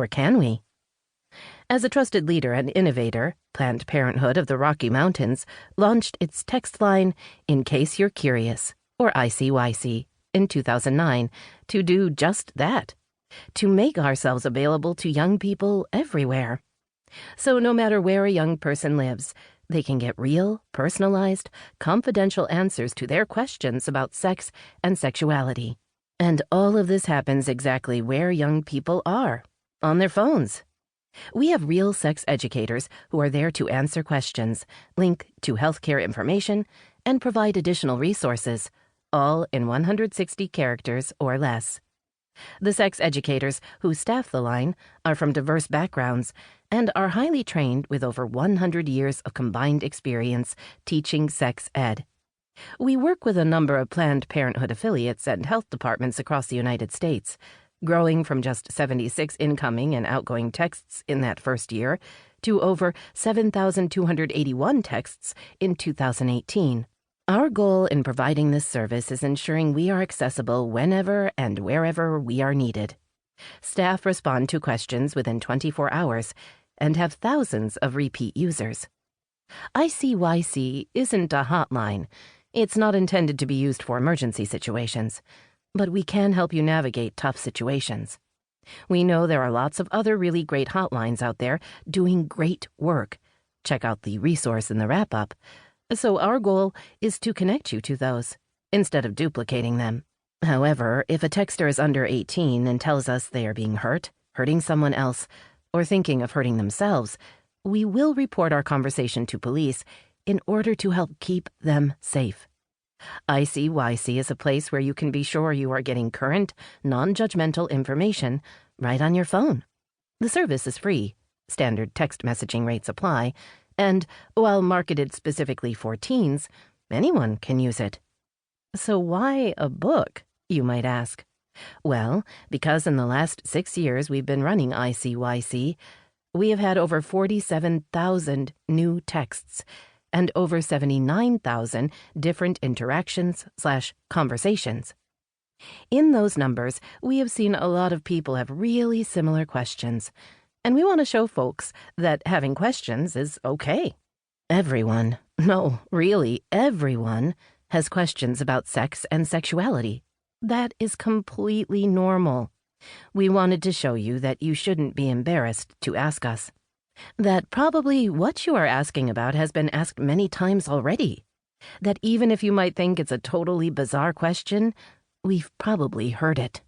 Or can we? As a trusted leader and innovator, Planned Parenthood of the Rocky Mountains launched its text line, In Case You're Curious, or ICYC, in 2009 to do just that, to make ourselves available to young people everywhere. So no matter where a young person lives, they can get real, personalized, confidential answers to their questions about sex and sexuality. And all of this happens exactly where young people are, on their phones. We have real sex educators who are there to answer questions, link to healthcare information, and provide additional resources, all in 160 characters or less. The sex educators who staff the line are from diverse backgrounds and are highly trained with over 100 years of combined experience teaching sex ed. We work with a number of Planned Parenthood affiliates and health departments across the United States, growing from just 76 incoming and outgoing texts in that first year to over 7,281 texts in 2018. Our goal in providing this service is ensuring we are accessible whenever and wherever we are needed. Staff respond to questions within 24 hours and have thousands of repeat users. ICYC isn't a hotline. It's not intended to be used for emergency situations, but we can help you navigate tough situations. We know there are lots of other really great hotlines out there doing great work. Check out the resource in the wrap-up. So our goal is to connect you to those, instead of duplicating them. However, if a texter is under 18 and tells us they are being hurt, hurting someone else, or thinking of hurting themselves, we will report our conversation to police in order to help keep them safe. ICYC is a place where you can be sure you are getting current, non-judgmental information right on your phone. The service is free. Standard text messaging rates apply. And while marketed specifically for teens, anyone can use it. So why a book, you might ask? Well, because in the last 6 years we've been running ICYC, we have had over 47,000 new texts and over 79,000 different interactions/conversations. In those numbers, we have seen a lot of people have really similar questions, and we want to show folks that having questions is okay. Everyone, no, really everyone, has questions about sex and sexuality. That is completely normal. We wanted to show you that you shouldn't be embarrassed to ask us. That probably what you are asking about has been asked many times already. That even if you might think it's a totally bizarre question, we've probably heard it.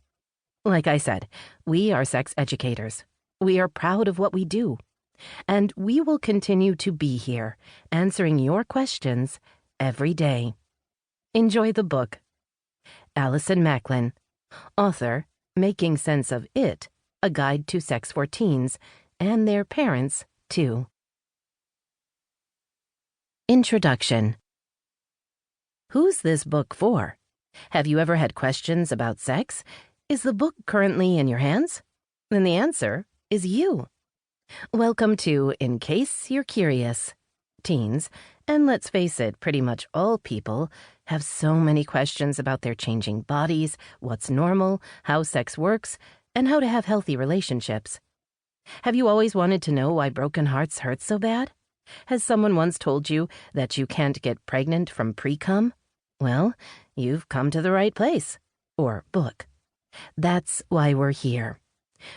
Like I said, we are sex educators. We are proud of what we do. And we will continue to be here, answering your questions every day. Enjoy the book. Allison Macklin, author, Making Sense of It, A Guide to Sex for Teens, and their parents, too. Introduction. Who's this book for? Have you ever had questions about sex? Is the book currently in your hands? Then the answer is you. Welcome to In Case You're Curious. Teens, and let's face it, pretty much all people, have so many questions about their changing bodies, what's normal, how sex works, and how to have healthy relationships. Have you always wanted to know why broken hearts hurt so bad? Has someone once told you that you can't get pregnant from pre-cum? Well, you've come to the right place, or book. That's why we're here.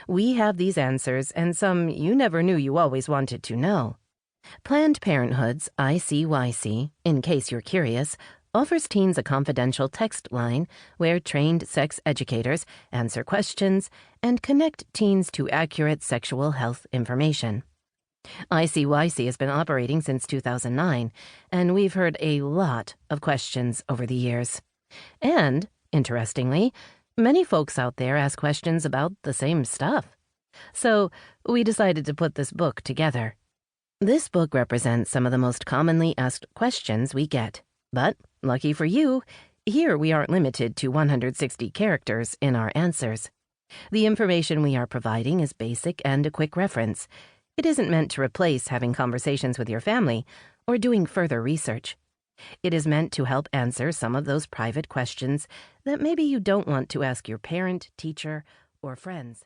We have these answers and some you never knew you always wanted to know. Planned Parenthood's ICYC, In Case You're Curious, offers teens a confidential text line where trained sex educators answer questions and connect teens to accurate sexual health information. ICYC has been operating since 2009, and we've heard a lot of questions over the years. And, interestingly, many folks out there ask questions about the same stuff. So we decided to put this book together. This book represents some of the most commonly asked questions we get. But, lucky for you, here we aren't limited to 160 characters in our answers. The information we are providing is basic and a quick reference. It isn't meant to replace having conversations with your family or doing further research. It is meant to help answer some of those private questions that maybe you don't want to ask your parent, teacher, or friends.